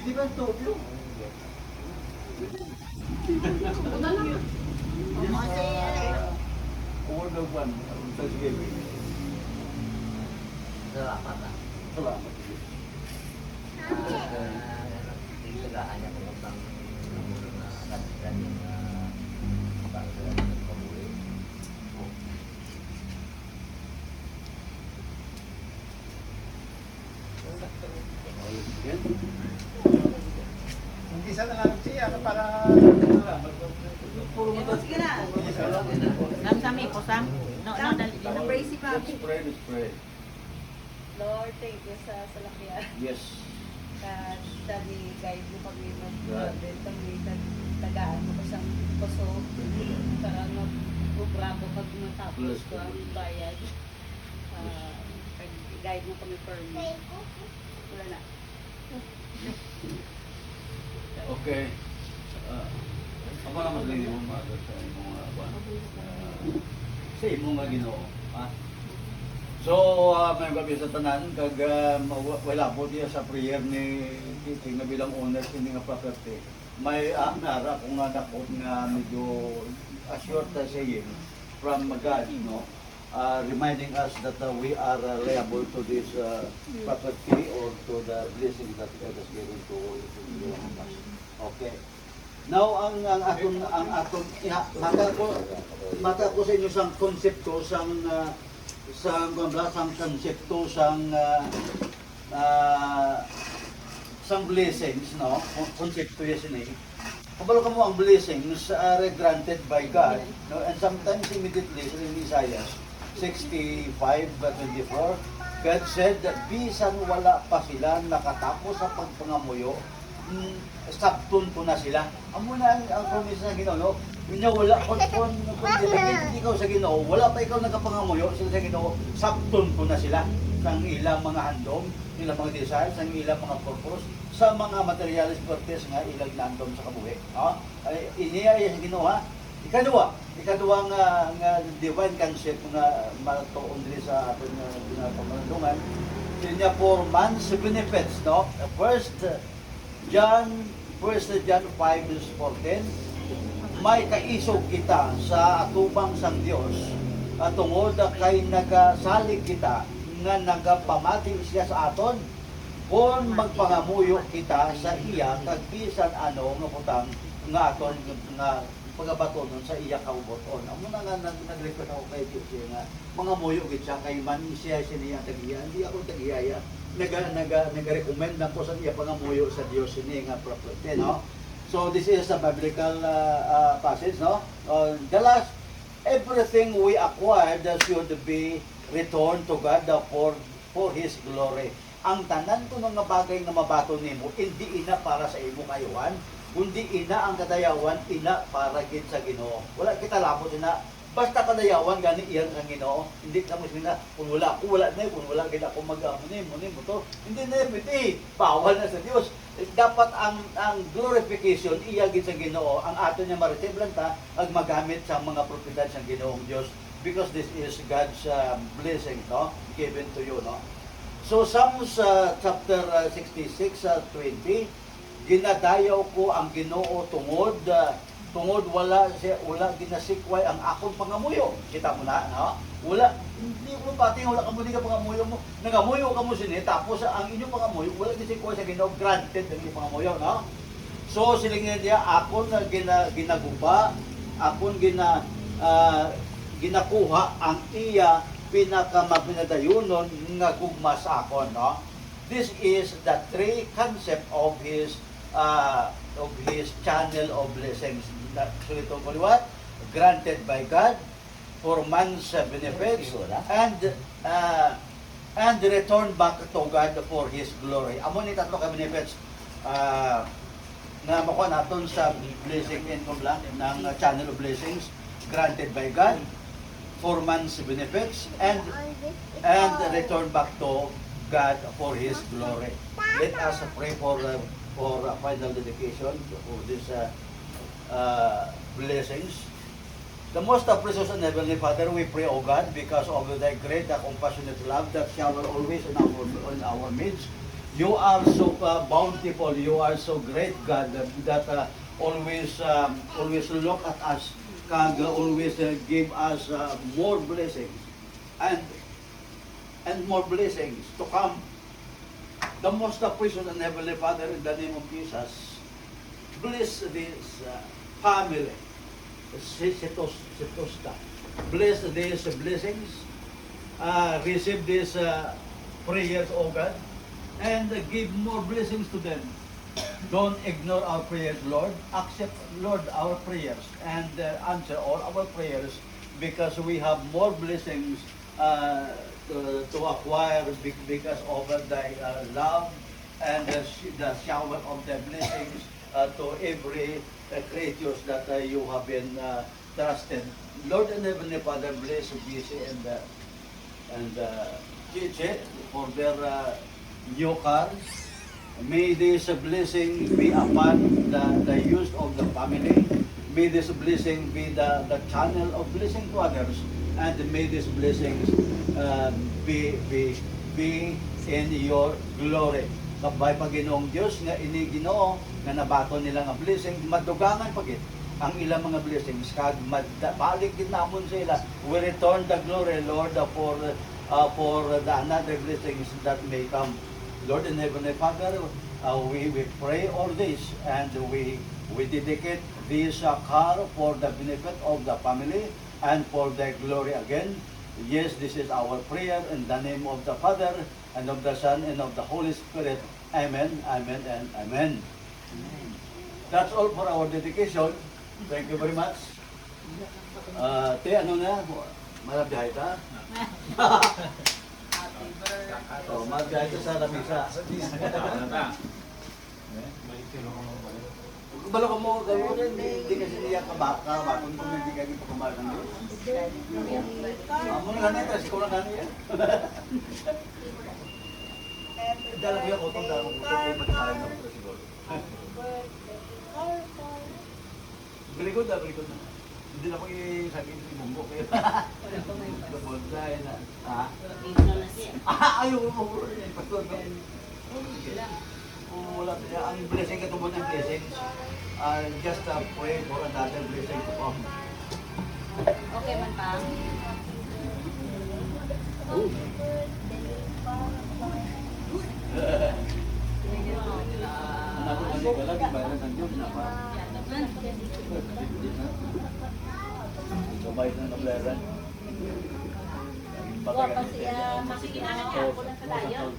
Di ba ito? Una lang yun. Order one. Thanksgiving. Salamat ah. Salamat. Tinagahan niya kung ang namulo na kasigan yung pagkakas ng pamuli. Yan. Umpisa na lang siya para Sige na. Sam, Sami po, Sam. No, dali. Praise si Let's Papi. pray, let's pray. Lord, thank you sa salakyan. Yes. Sabi, guide mo kami mag-graduate kami, tagaan mo ko sa puso. Para mag-bravo pag matapos ko ang bayad. Guide mo kami for me. Wala na. Okay. Ako naman din mo mga sa imong sa imong nga Ginoo, ha? So, may gabi sa tanan kag wala po diya sa prayer ni Kiting na bilang owner kini nga property. May nara ko nga dakot nga medyo assured na saying from God, no? Reminding us that we are liable to this property or to the blessing that God has given to us. Okay. Now ang aton mata ko sa inyo sang konsepto sang konsepto sang blessings, no? Konsepto yes ni. Kabalo ka mo ang blessings are granted by God, no? And sometimes immediately in Isaiah 65:24, God said that bisan wala pa sila nakatapos sa pagpangamuyo, sabton ko na sila. Amo na ang promise na Ginoo, no? Kunya wala kon ikaw sa Ginoo, wala pa ikaw nagapangamuyo sila sa Ginoo, sabton ko na sila sang ilang mga handom, ilang mga desires, sang ilang mga purpose, sa mga materialis purpose nga ilang nandom sa kabuhi. Ay iniya sa Ginoo, ha? Ikaduwa nga divine concept nga matuon diri sa aton nga ginapamalandungan. Sinya for man's benefits, no? First John 5:14, may kaisog kita sa atubang sang Dios at tungod kay nagasalig kita nga nagapamati siya sa aton kung magpangamuyo kita sa iya kag bisan ano nga butang nga aton nga pagabatonon sa iya kauboton. Amo na nga nag-request ako kay Diyos nga mga muyo gid siya kay man siya niya tagiya, hindi ako tagiyaya. Nag-recommend na ko sa iya pangamuyo sa Diyos ini nga prophet, no? So this is a biblical passage, no? The last, everything we acquired should be returned to God for His glory. Ang tanan ko mga bagay nga mabato nimo, hindi ina para sa imo kayuhan, kundi ina ang kadayawan, ina para gid sa Ginoo. Wala kita labot ina. Basta kadayawan gani iyan ang Ginoo, hindi ka mo sina kung wala na kung wala gid ako mag-amo nimo to. Hindi na pwede. Bawal na sa Dios. Dapat ang glorification iya gid sa Ginoo, ang ato niya ma-receive lang ta ag magamit sa mga propiedad sa Ginoong Dios, because this is God's blessing, no, given to you, no. So Psalms chapter 66:20, ginadayaw ko ang Ginoo tungod wala ginasikway ang akon pangamuyo. Kita mo na, no? Wala, hindi mo pati wala ka mo ka pangamuyo mo. Nangamuyo ka mo sini, tapos ang inyong pangamuyo wala ginasikway sa Ginoo, granted ang inyong pangamuyo, no? So silingin niya akon na ginaguba, akon ginakuha ang iya pinakamagpinadayunon nga gugma sa akon, no? This is the three concept of his channel of blessings. So ito po what? Granted by God for man's benefits and return back to God for His glory. Amo ni tatlo ka benefits na makuha natin sa blessing income lang ng channel of blessings granted by God for man's benefits and return back to God for His glory. Let us pray for final dedication for this blessings. The most precious and heavenly Father, we pray, O God, because of Thy great compassionate love that shower always in our midst. You are so bountiful. You are so great, God, that always look at us, kag always give us more blessings and more blessings to come. The most precious and heavenly Father, in the name of Jesus, bless this family, Sitosta. Bless these blessings. Receive these prayers, oh God, and give more blessings to them. Don't ignore our prayers, Lord. Accept, Lord, our prayers and answer all our prayers, because we have more blessings to acquire because of thy love and the shower of the blessings to every creatures that you have been trusted. Lord and Heavenly Father, bless BC and Chiche for their new cars. May this blessing be upon the use of the family. May this blessing be the channel of blessing to others. And may these blessings be in your glory. Kabay pa Ginoong Diyos nga ini Ginoo nga nabato nila nga blessing, madugangan pagit ang ilang mga blessings kag balik din namon sa ila. We return the glory, Lord, for the another blessings that may come. Lord and Heavenly Father, we pray all this, and we dedicate this car for the benefit of the family and for the glory again. Yes, this is our prayer in the name of the Father, and of the Son, and of the Holy Spirit. Amen, amen, and amen. That's all for our dedication. Thank you very much. Te, ano na? Malabdahay ta? Oh, magdahil ka sa lamisa. Balo ka mo, gawin mo hindi kasi niya kabakon kung hindi ka pa kumain ng Diyos. Amo na ganit, kasi ko na ganit. Dala ko yung utong dala mo, kung magkain na ito siguro. Berikod na. Hindi na ko isagin yung bumbo kayo. Kabonsay na. Ayaw mo. Pastor ko. Wala niya. Ang blessing ka tumunan ng blessings. Just pray for another blessing to come. Okay man pa. Anak ko kasi wala, bayaran ng Diyos na pa. Bayad na bayaran. Wala pa siya. Masiginahan niya ako lang sa layo.